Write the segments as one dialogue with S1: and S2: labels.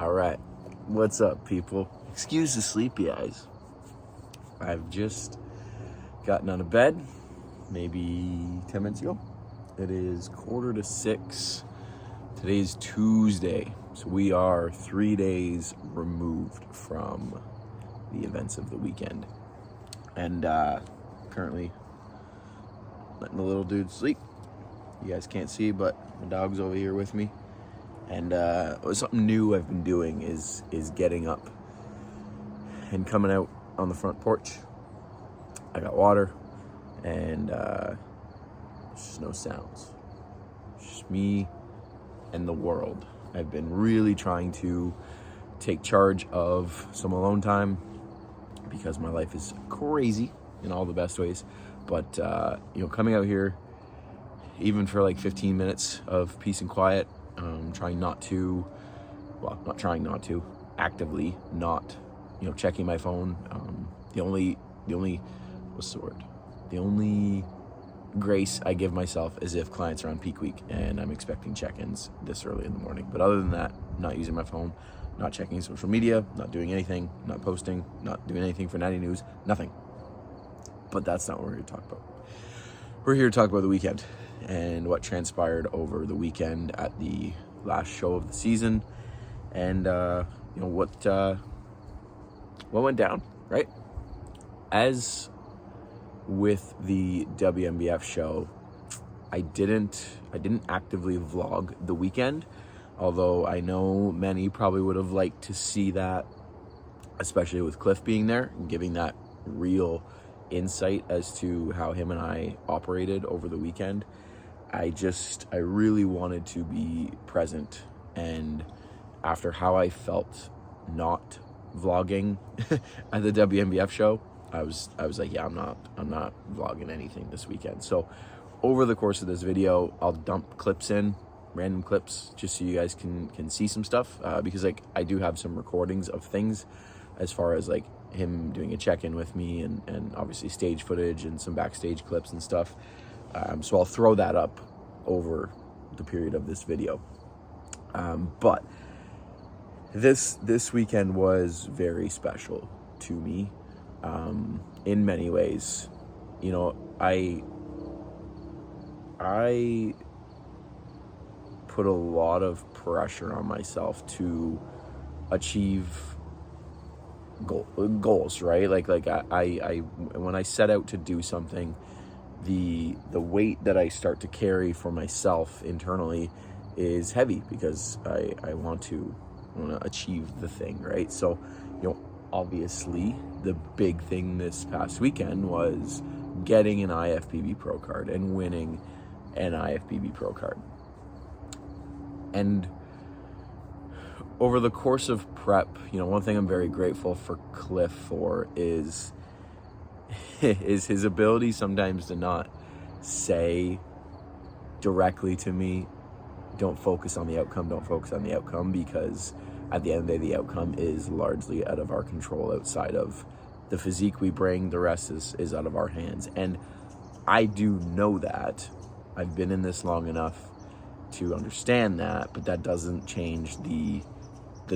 S1: All right, what's up, people? Excuse the sleepy eyes. I've just gotten out of bed, maybe 10 minutes ago. It is 5:45. Today's Tuesday, so we are 3 days removed from the events of the weekend. And currently letting the little dude sleep. You guys can't see, but my dog's over here with me. And something new I've been doing is getting up and coming out on the front porch. I got water, and there's just no sounds. It's just me and the world. I've been really trying to take charge of some alone time because my life is crazy in all the best ways. But coming out here, even for like 15 minutes of peace and quiet, actively not, checking my phone. The only grace I give myself is if clients are on peak week and I'm expecting check-ins this early in the morning. But other than that, not using my phone, not checking social media, not doing anything, not posting, not doing anything for Natty News, nothing. But that's not what we're here to talk about. We're here to talk about the weekend and what transpired over the weekend at the last show of the season, and what went down, right? As with the WMBF show, I didn't actively vlog the weekend, although I know many probably would have liked to see that, especially with Cliff being there and giving that real insight as to how him and I operated over the weekend. I really wanted to be present, and after how I felt not vlogging at the WMBF show, I was like, yeah, I'm not vlogging anything this weekend. So over the course of this video, I'll dump clips in, random clips, just so you guys can see some stuff, because I do have some recordings of things as far as like him doing a check-in with me, and obviously stage footage and some backstage clips and stuff. So I'll throw that up over the period of this video. But this weekend was very special to me, in many ways. I put a lot of pressure on myself to achieve goals, right? Like I when I set out to do something, the weight that I start to carry for myself internally is heavy because I want to achieve the thing, right? So, obviously the big thing this past weekend was getting an IFBB Pro card and winning an IFBB Pro card. And over the course of prep, one thing I'm very grateful for Cliff for is his ability sometimes to not say directly to me, don't focus on the outcome, because at the end of the day, the outcome is largely out of our control. Outside of the physique we bring, the rest is out of our hands. And I do know that. I've been in this long enough to understand that, but that doesn't change the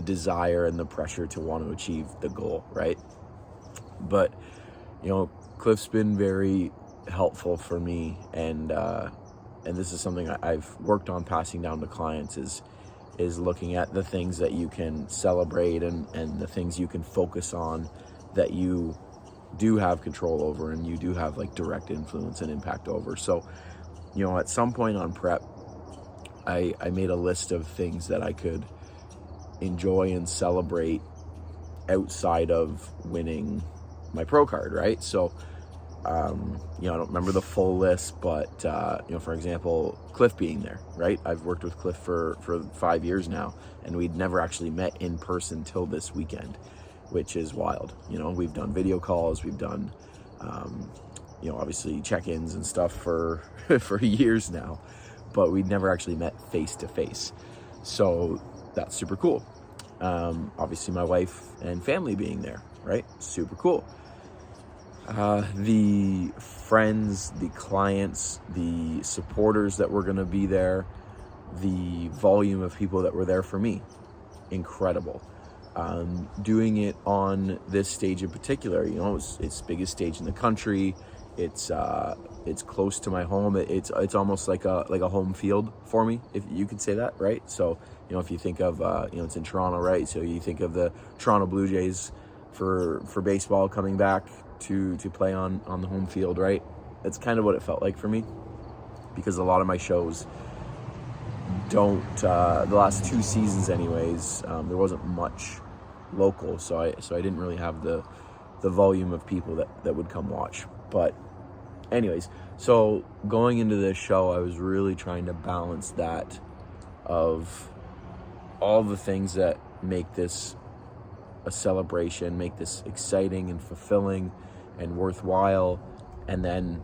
S1: desire and the pressure to want to achieve the goal, right? But Cliff's been very helpful for me, and this is something I've worked on passing down to clients, is looking at the things that you can celebrate and the things you can focus on that you do have control over and you do have like direct influence and impact over. So, at some point on prep, I made a list of things that I could enjoy and celebrate outside of winning my pro card, right? So I don't remember the full list, but for example, Cliff being there, right? I've worked with Cliff for 5 years now, and we'd never actually met in person till this weekend, which is wild. We've done video calls, we've done obviously check-ins and stuff for years now, but we'd never actually met face to face. So that's super cool. Obviously my wife and family being there, right? Super cool. The friends, the clients, the supporters that were going to be there, the volume of people that were there for me. incredible. Doing it on this stage in particular, you know, it's biggest stage in the country. It's close to my home. It's almost like a home field for me, if you could say that, right? So, you know, if you think of, you know, it's in Toronto, right? So you think of the Toronto Blue Jays for baseball coming back to play on the home field, right? That's kind of what it felt like for me, because a lot of my shows don't, the last 2 seasons anyways, there wasn't much local, so I didn't really have the volume of people that would come watch. But anyways, so going into this show, I was really trying to balance that of all the things that make this a celebration, make this exciting and fulfilling and worthwhile, and then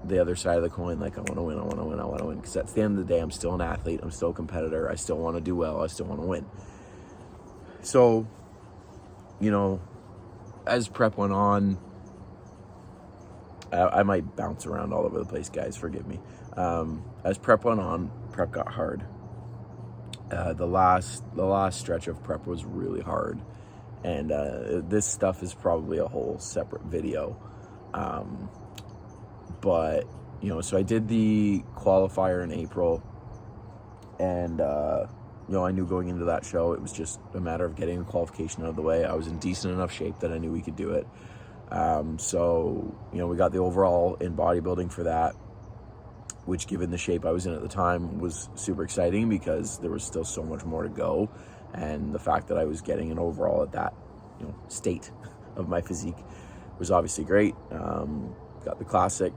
S1: the other side of the coin, like, I want to win, because at the end of the day, I'm still an athlete, I'm still a competitor, I still want to do well, I still want to win. So, you know, as prep went on, I might bounce around all over the place, guys, forgive me. As prep went on, prep got hard. The last stretch of prep was really hard, and this stuff is probably a whole separate video. But, you know, so I did the qualifier in April, and you know, I knew going into that show, it was just a matter of getting the qualification out of the way. I was in decent enough shape that I knew we could do it. So, you know, we got the overall in bodybuilding for that, which, given the shape I was in at the time, was super exciting, because there was still so much more to go. And the fact that I was getting an overall at that, you know, state of my physique was obviously great. Got the classic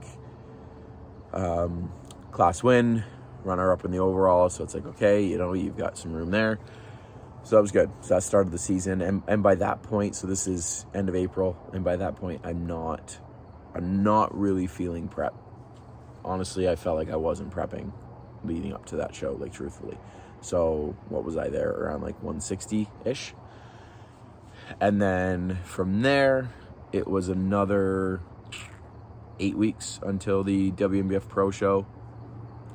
S1: class win, runner up in the overall. So it's like, okay, you know, you've got some room there. So that was good. So that started the season. And by that point, so this is end of April, and by that point, I'm not really feeling prep. Honestly, I felt like I wasn't prepping leading up to that show, like, truthfully. So what was I there? Around like 160-ish. And then from there, it was another 8 weeks until the WNBF Pro show.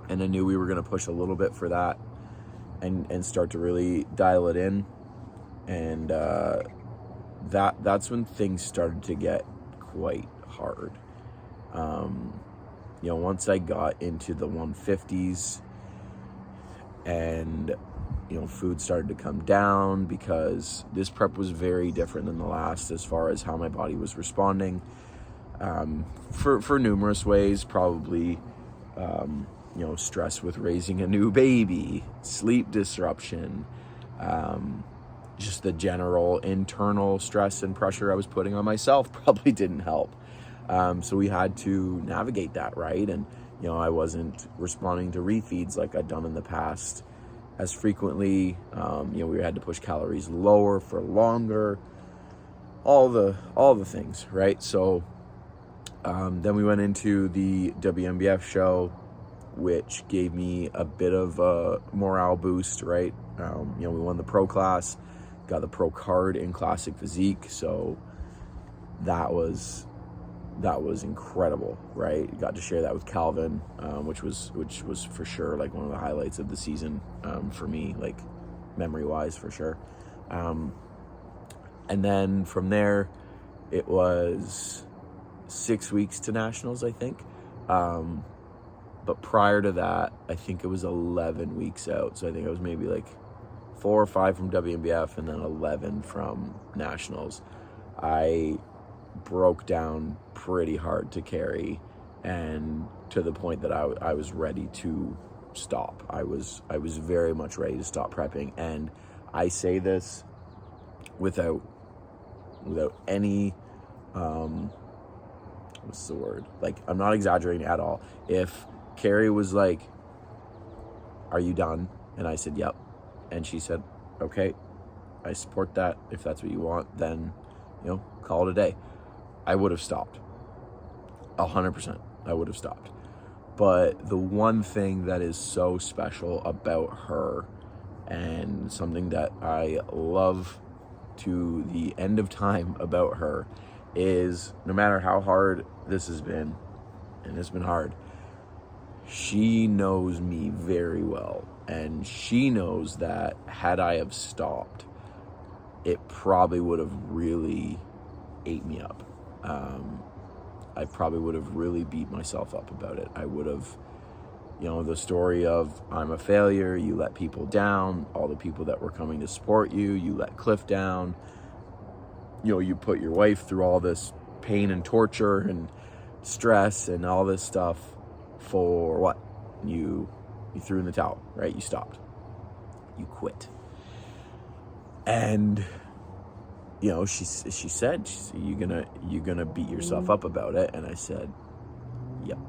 S1: And I knew we were going to push a little bit for that and start to really dial it in. And that's when things started to get quite hard. You know, once I got into the 150s, and, you know, food started to come down, because this prep was very different than the last as far as how my body was responding, for numerous ways. Probably, you know, stress with raising a new baby, sleep disruption, just the general internal stress and pressure I was putting on myself probably didn't help. So we had to navigate that, right? And, you know, I wasn't responding to refeeds like I'd done in the past as frequently. You know, we had to push calories lower for longer, all the things, right? So then we went into the WNBF show, which gave me a bit of a morale boost, right? You know, we won the pro class, got the pro card in classic physique, so that was incredible, right? Got to share that with Calvin, which was for sure like one of the highlights of the season, for me, like memory wise, for sure. And then from there, it was 6 weeks to nationals, I think. But prior to that, I think it was 11 weeks out. So I think it was maybe like 4 or 5 from WNBF and then 11 from nationals. I broke down pretty hard to carry, and to the point that I was ready to stop. I was very much ready to stop prepping, and I say this without any what's the word? Like, I'm not exaggerating at all. If Carrie was like, "Are you done?" and I said, "Yep," and she said, "Okay, I support that. If that's what you want, then, you know, call it a day," I would have stopped. 100%. I would have stopped. But the one thing that is so special about her, and something that I love to the end of time about her, is no matter how hard this has been, and it's been hard, she knows me very well, and she knows that had I have stopped, it probably would have really ate me up. I probably would have really beat myself up about it. I would have, the story of I'm a failure, you let people down, all the people that were coming to support you, you let Cliff down, you put your wife through all this pain and torture and stress and all this stuff for what? You threw in the towel, right? You stopped. You quit. And she said, you gonna beat yourself up about it? And I said, yep,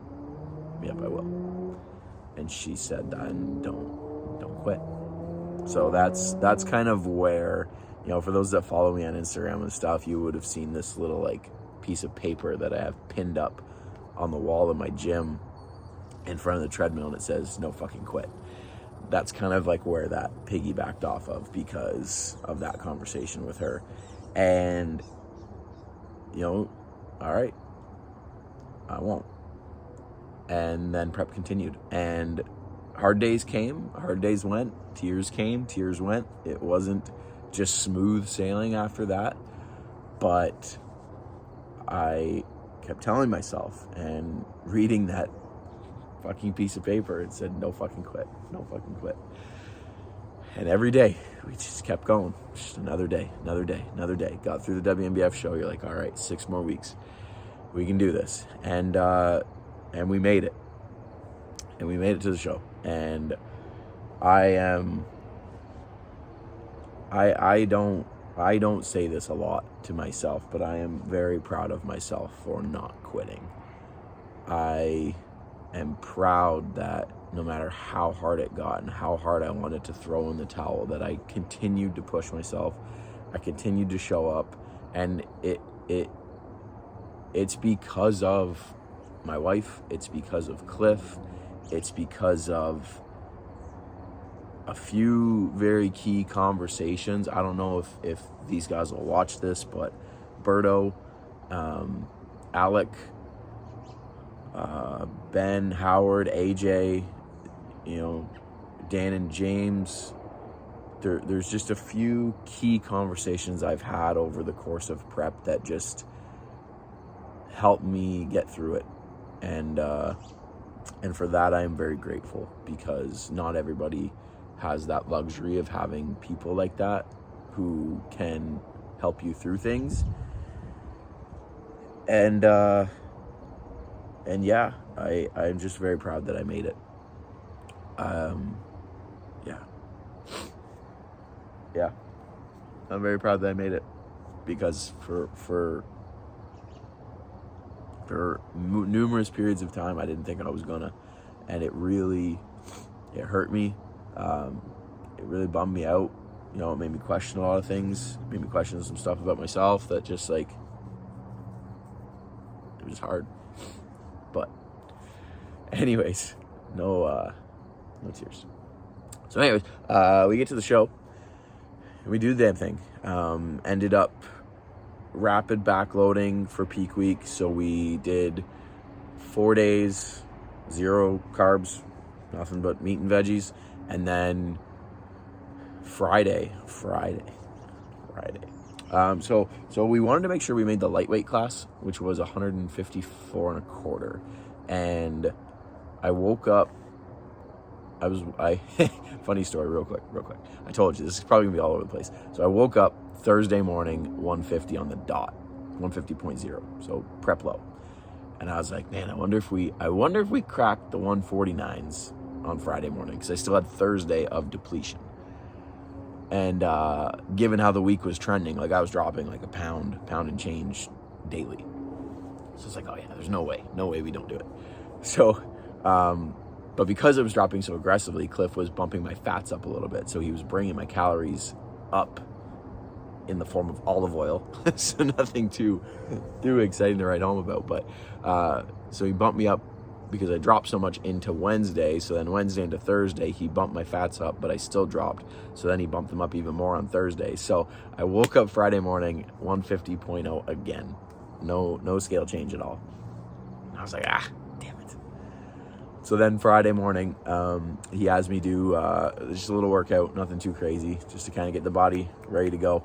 S1: I will. And she said, then don't quit. So that's kind of where, for those that follow me on Instagram and stuff, you would have seen this little like piece of paper that I have pinned up on the wall of my gym in front of the treadmill, and it says no fucking quit. That's kind of like where that piggybacked off of, because of that conversation with her. And all right, I won't. And then prep continued, and hard days came, hard days went, tears came, tears went. It wasn't just smooth sailing after that, but I kept telling myself and reading that fucking piece of paper. It said no fucking quit, no fucking quit. And every day we just kept going. Just another day. Got through the WNBF show. You're like, all right, 6 more weeks, we can do this. And we made it. And we made it to the show. And I don't say this a lot to myself, but I am very proud of myself for not quitting. I am proud that no matter how hard it got and how hard I wanted to throw in the towel, that I continued to push myself. I continued to show up, and it's because of my wife. It's because of Cliff. It's because of a few very key conversations. I don't know if these guys will watch this, but Berto, Alec, Ben, Howard, AJ, Dan and James, there's just a few key conversations I've had over the course of prep that just helped me get through it. And for that, I am very grateful, because not everybody has that luxury of having people like that who can help you through things. And yeah, I'm just very proud that I made it. Yeah, I'm very proud that I made it, because for numerous periods of time, I didn't think I was gonna, and it hurt me. It really bummed me out. It made me question a lot of things. It made me question some stuff about myself that just it was hard. But anyways, no tears. So anyways, we get to the show, and we do the damn thing. Ended up rapid backloading for peak week. So we did 4 days, 0 carbs, nothing but meat and veggies. And then Friday. So we wanted to make sure we made the lightweight class, which was 154 and a quarter. And I woke up, funny story, real quick. I told you, this is probably gonna be all over the place. So I woke up Thursday morning, 150 on the dot, 150.0, so prep low. And I was like, man, I wonder if we cracked the 149s on Friday morning, because I still had Thursday of depletion. And given how the week was trending, I was dropping like a pound and change daily. So it's like, oh yeah, there's no way we don't do it. So, but because it was dropping so aggressively, Cliff was bumping my fats up a little bit. So he was bringing my calories up in the form of olive oil. So nothing too exciting to write home about. But so he bumped me up because I dropped so much into Wednesday. So then Wednesday into Thursday, he bumped my fats up, but I still dropped. So then he bumped them up even more on Thursday. So I woke up Friday morning, 150.0 again. No scale change at all. And I was like, damn it. So then Friday morning, he has me do just a little workout, nothing too crazy, just to kind of get the body ready to go.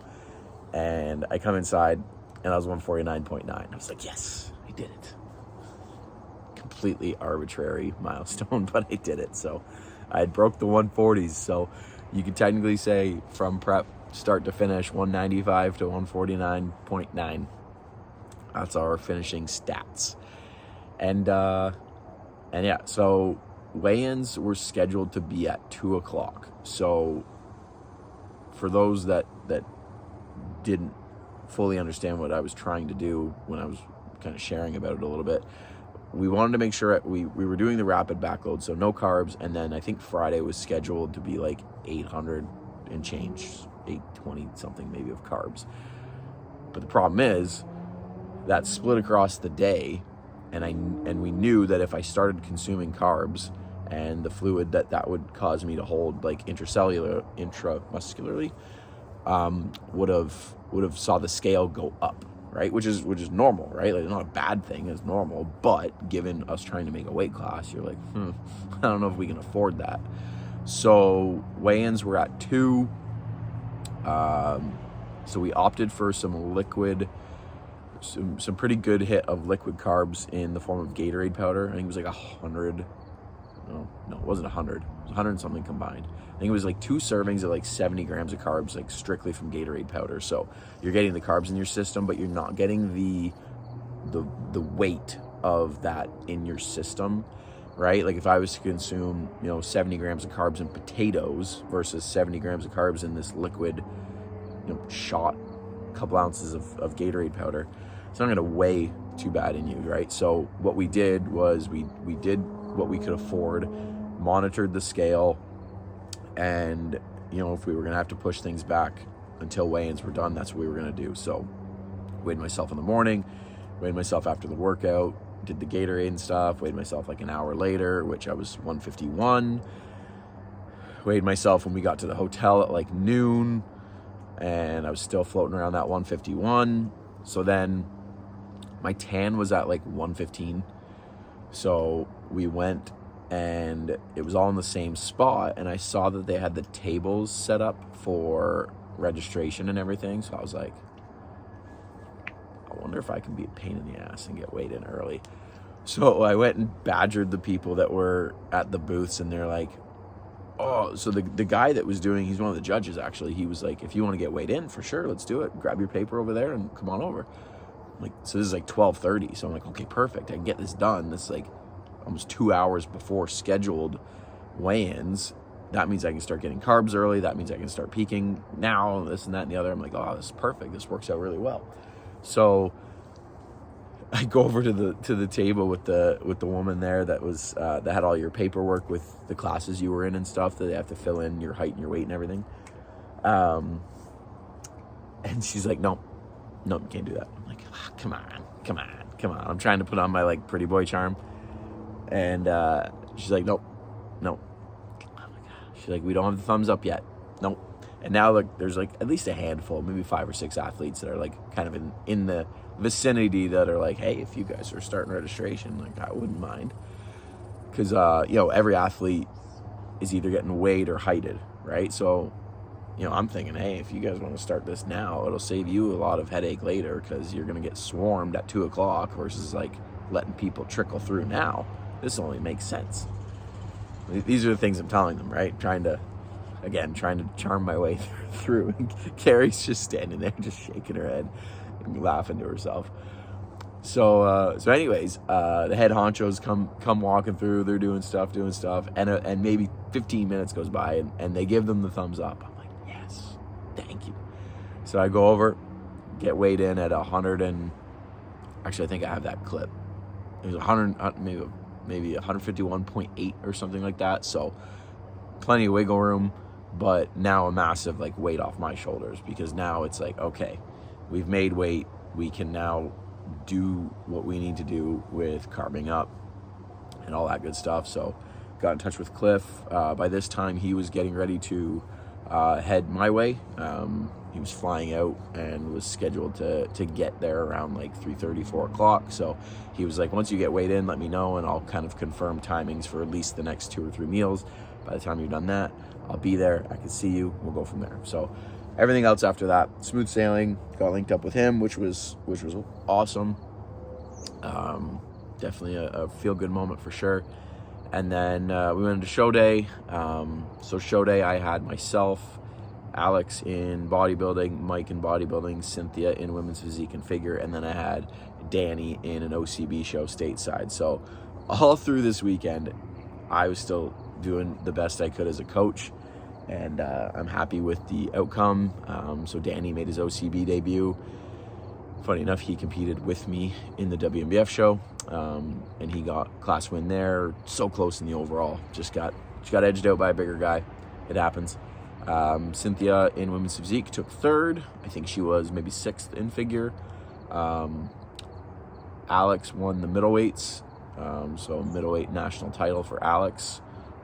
S1: And I come inside, and I was 149.9. I was like, yes, I did it. Completely arbitrary milestone, but I did it. So I broke the 140s. So you could technically say from prep start to finish, 195 to 149.9. That's our finishing stats. And yeah, so weigh-ins were scheduled to be at 2 o'clock. So for those that didn't fully understand what I was trying to do when I was kind of sharing about it a little bit, we wanted to make sure we were doing the rapid backload, so no carbs. And then I think Friday was scheduled to be like 800 and change, 820 something maybe of carbs. But the problem is that split across the day. And we knew that if I started consuming carbs and the fluid that would cause me to hold like intramuscularly, would have saw the scale go up, right? Which is normal, right? Like, not a bad thing, it's normal. But given us trying to make a weight class, you're like, I don't know if we can afford that. So weigh-ins were at 2. So we opted for some liquid. Some pretty good hit of liquid carbs in the form of Gatorade powder. I think it was like 100. No, it wasn't 100. It was 100 and something combined. I think it was like 2 servings of like 70 grams of carbs, like strictly from Gatorade powder. So you're getting the carbs in your system, but you're not getting the weight of that in your system, right? Like if I was to consume, 70 grams of carbs in potatoes versus 70 grams of carbs in this liquid, shot, couple ounces of Gatorade powder, it's not going to weigh too bad in you, right? So what we did was we did what we could afford, monitored the scale, and if we were going to have to push things back until weigh-ins were done, that's what we were going to do. So weighed myself in the morning, weighed myself after the workout, did the Gatorade and stuff, weighed myself like an hour later, which I was 151, weighed myself when we got to the hotel at like noon, and I was still floating around that 151. So then my tan was at like 115. So we went, and it was all in the same spot, and I saw that they had the tables set up for registration and everything. So I was like, I wonder if I can be a pain in the ass and get weighed in early. So I went and badgered the people that were at the booths, and they're like, oh, so the guy that was doing, he's one of the judges actually, he was like, if you want to get weighed in, for sure, let's do it. Grab your paper over there and come on over. Like, so this is like 12:30. So I'm like, okay, perfect. I can get this done. This is like almost 2 hours before scheduled weigh-ins. That means I can start getting carbs early. That means I can start peaking now, this and that and the other. I'm like, oh, this is perfect. This works out really well. So I go over to the table with the woman there that was that had all your paperwork with the classes you were in and stuff, that they have to fill in your height and your weight and everything. And she's like, no, you can't do that. I'm like, come on. I'm trying to put on my like pretty boy charm, and she's like, nope. Oh my God. She's like, we don't have the thumbs up yet. Nope. And now like there's like at least a handful, maybe 5 or 6 athletes that are like kind of in the vicinity that are like, hey, if you guys are starting registration, like I wouldn't mind, because every athlete is either getting weighed or heighted, right? So I'm thinking, hey, if you guys want to start this now, it'll save you a lot of headache later, because you're going to get swarmed at 2 o'clock versus like letting people trickle through now. This only makes sense. These are the things I'm telling them, right? Trying to charm my way through. Carrie's just standing there, just shaking her head and laughing to herself. So anyways, the head honchos come walking through. They're doing stuff, and maybe 15 minutes goes by, and they give them the thumbs up. I'm like, yes, thank you. So I go over, get weighed in at 100, and actually I think I have that clip. It was 100, maybe 151.8 or something like that. So plenty of wiggle room, but now a massive like weight off my shoulders, because now it's like, okay, we've made weight. We can now do what we need to do with carbing up and all that good stuff. So got in touch with Cliff. By this time he was getting ready to head my way. He was flying out and was scheduled to get there around like 3:30, 4 o'clock. So he was like, once you get weighed in, let me know, and I'll kind of confirm timings for at least the next 2 or 3 meals. By the time you've done that, I'll be there. I can see you. We'll go from there. So everything else after that, smooth sailing. Got linked up with him, which was awesome. Definitely a feel-good moment for sure. And then we went into show day. So show day, I had myself, Alex in bodybuilding, Mike in bodybuilding, Cynthia in women's physique and figure, and then I had Danny in an OCB show stateside. So all through this weekend, I was still doing the best I could as a coach, and I'm happy with the outcome. So Danny made his OCB debut. Funny enough, he competed with me in the WMBF show, and he got class win there. So close in the overall. Just got edged out by a bigger guy. It happens. Cynthia in women's physique took third. I think she was maybe sixth in figure. Alex won the middleweights. So middleweight national title for Alex,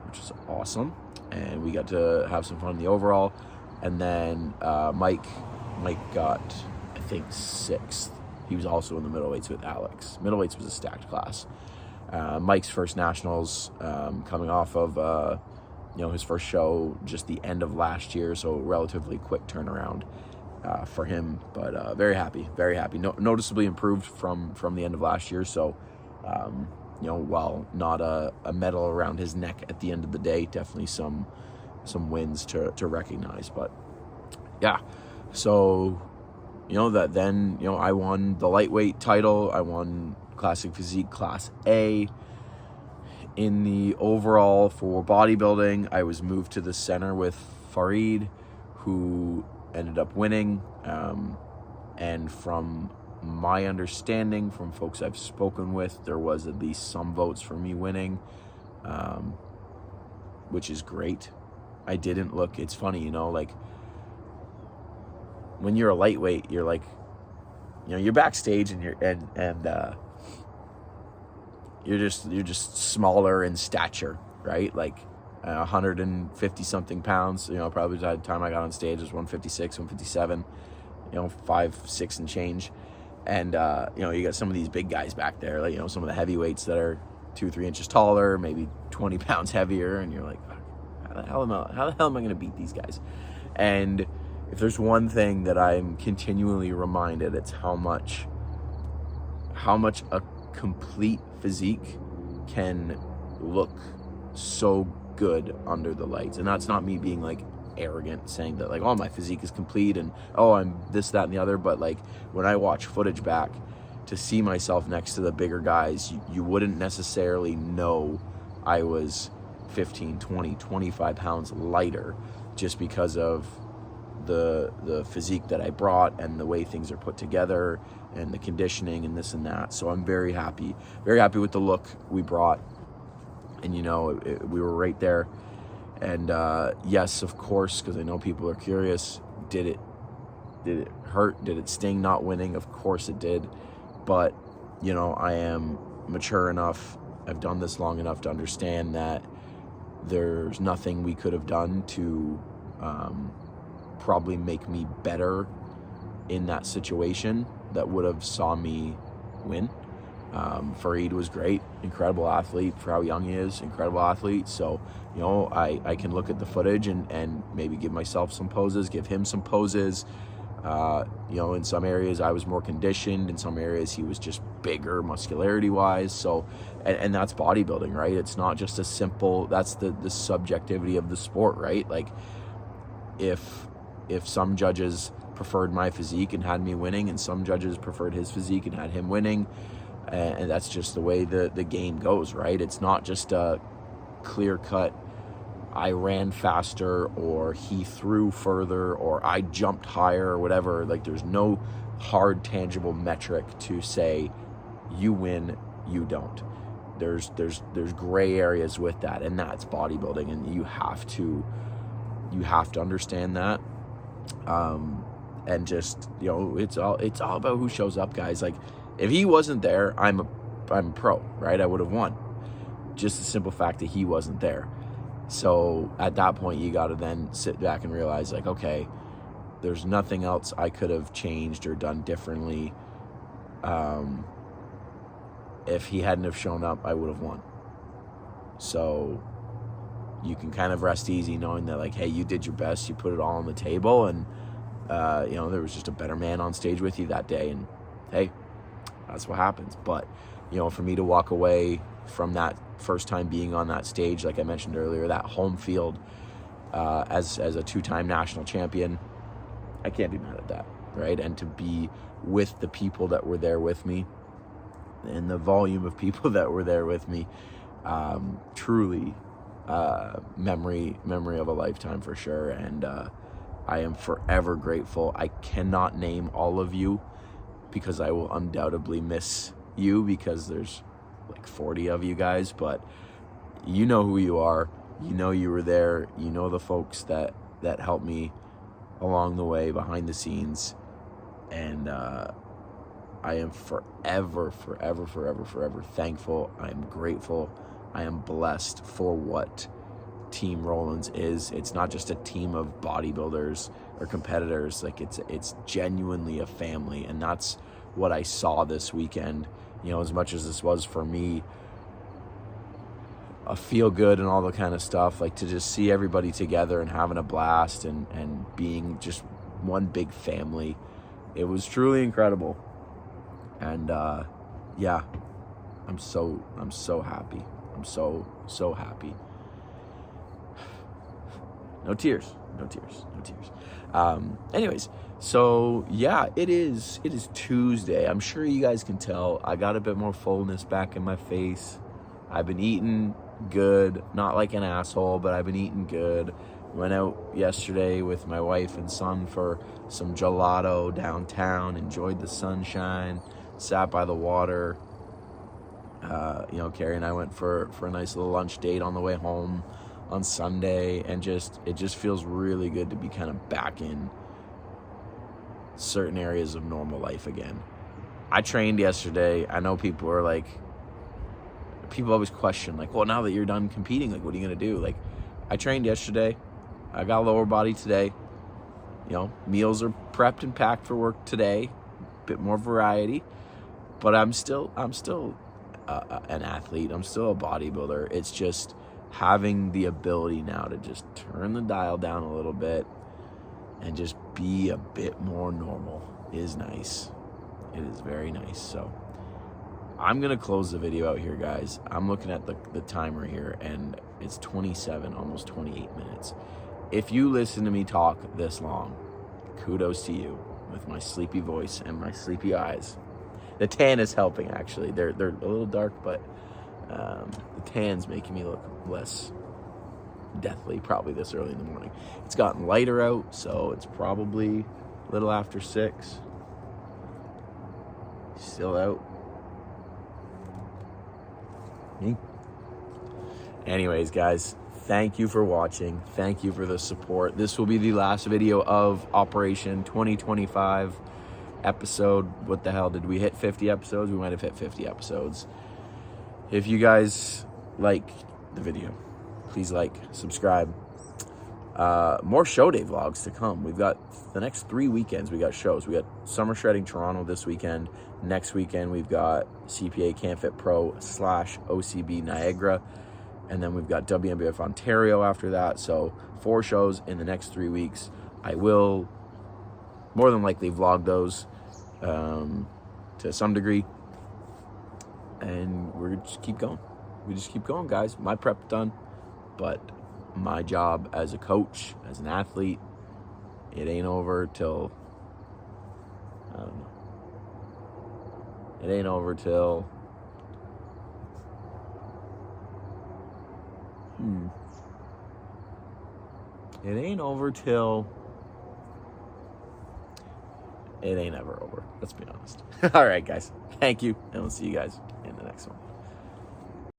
S1: which is awesome. And we got to have some fun in the overall. And then Mike got, I think, sixth. He was also in the middleweights with Alex. Middleweights was a stacked class. Mike's first nationals, coming off of his first show just the end of last year, so relatively quick turnaround for him. But very happy. Noticeably improved from the end of last year. So while not a medal around his neck at the end of the day, definitely some wins to recognize. But yeah, so I won the lightweight title. I won Classic Physique Class A. In the overall for bodybuilding, I was moved to the center with Farid, who ended up winning. And from my understanding, from folks I've spoken with, there was at least some votes for me winning, which is great. I didn't look, it's funny, like when you're a lightweight, you're like, you're backstage and you're just smaller in stature, right? Like 150 something pounds, probably by the time I got on stage it was 156, 157, 5'6" and change. And you got some of these big guys back there, like some of the heavyweights that are 2-3 inches taller, maybe 20 pounds heavier, and you're like, how the hell am I going to beat these guys? And if there's one thing that I'm continually reminded, it's how much a complete physique can look so good under the lights. And that's not me being like arrogant, saying that like, oh, my physique is complete and oh, I'm this, that, and the other. But like when I watch footage back, to see myself next to the bigger guys, you wouldn't necessarily know I was 15, 20, 25 pounds lighter just because of the physique that I brought and the way things are put together and the conditioning and this and that. So I'm very happy with the look we brought. And we were right there. And yes, of course, because I know people are curious, did it hurt? Did it sting not winning? Of course it did. But I am mature enough, I've done this long enough to understand that there's nothing we could have done to probably make me better in that situation that would have saw me win. Farid was great, incredible athlete for how young he is, incredible athlete. So, I can look at the footage and maybe give myself some poses, give him some poses. In some areas I was more conditioned, in some areas he was just bigger muscularity wise. So, and that's bodybuilding, right? It's not just a simple, that's the subjectivity of the sport, right? Like if some judges preferred my physique and had me winning, and some judges preferred his physique and had him winning, and that's just the way the game goes, right? It's not just a clear cut, I ran faster or he threw further or I jumped higher or whatever. Like there's no hard tangible metric to say you win, you don't. There's gray areas with that, and that's bodybuilding, and you have to understand that. And just it's all about who shows up, guys. Like if he wasn't there, I'm a pro, right? I would have won. Just the simple fact that he wasn't there. So at that point, you got to then sit back and realize, like, okay, there's nothing else I could have changed or done differently. If he hadn't have shown up, I would have won. So you can kind of rest easy knowing that, like, hey, you did your best, you put it all on the table, and there was just a better man on stage with you that day, and hey, that's what happens. But for me to walk away from that first time being on that stage, like I mentioned earlier, that home field, as a two-time national champion, I can't be mad at that, right? And to be with the people that were there with me, and the volume of people that were there with me, truly memory of a lifetime for sure. And I am forever grateful. I cannot name all of you because I will undoubtedly miss you, because there's like 40 of you guys, but you know who you are. You were there. The folks that helped me along the way behind the scenes. And I am forever thankful. I am grateful. I am blessed for what Team Rollins is. It's not just a team of bodybuilders or competitors. Like, it's genuinely a family, and that's what I saw this weekend. As much as this was for me a feel good and all the kind of stuff, like, to just see everybody together and having a blast and being just one big family, it was truly incredible. And yeah, I'm so happy. I'm so happy. No tears. Anyways, so yeah, it is Tuesday. I'm sure you guys can tell I got a bit more fullness back in my face. I've been eating good, not like an asshole, but I've been eating good. Went out yesterday with my wife and son for some gelato downtown, enjoyed the sunshine, sat by the water. Carrie and I went for a nice little lunch date on the way home on Sunday, and it just feels really good to be kind of back in certain areas of normal life again. I trained yesterday. I know people always question, like, well, now that you're done competing, like, what are you going to do? Like, I trained yesterday. I got lower body today. Meals are prepped and packed for work today. Bit more variety, but I'm still an athlete. I'm still a bodybuilder. It's just having the ability now to just turn the dial down a little bit and just be a bit more normal is nice. It is very nice. So I'm going to close the video out here, guys. I'm looking at the timer here, and it's 27, almost 28 minutes. If you listen to me talk this long, kudos to you with my sleepy voice and my sleepy eyes. The tan is helping, actually. They're a little dark, but the tan's making me look less deathly probably this early in the morning. It's gotten lighter out, so it's probably a little after 6. Still out. Anyways, guys, thank you for watching. Thank you for the support. This will be the last video of Operation 2025 episode. What the hell, did we hit 50 episodes? We might have hit 50 episodes. If you guys like the video, please like, subscribe. More show day vlogs to come. We've got the next 3 weekends. We got shows. We got Summer Shredding Toronto this weekend. Next weekend we've got CPA Can't Fit Pro / OCB Niagara, and then we've got WNBF Ontario after that. So 4 shows in the next 3 weeks. I will more than likely vlog those to some degree, and we just keep going, guys. My prep done, but my job as a coach, as an athlete, it ain't over till, I don't know. It ain't over till, it ain't ever over. Let's be honest. All right, guys. Thank you, and we'll see you guys in the next one.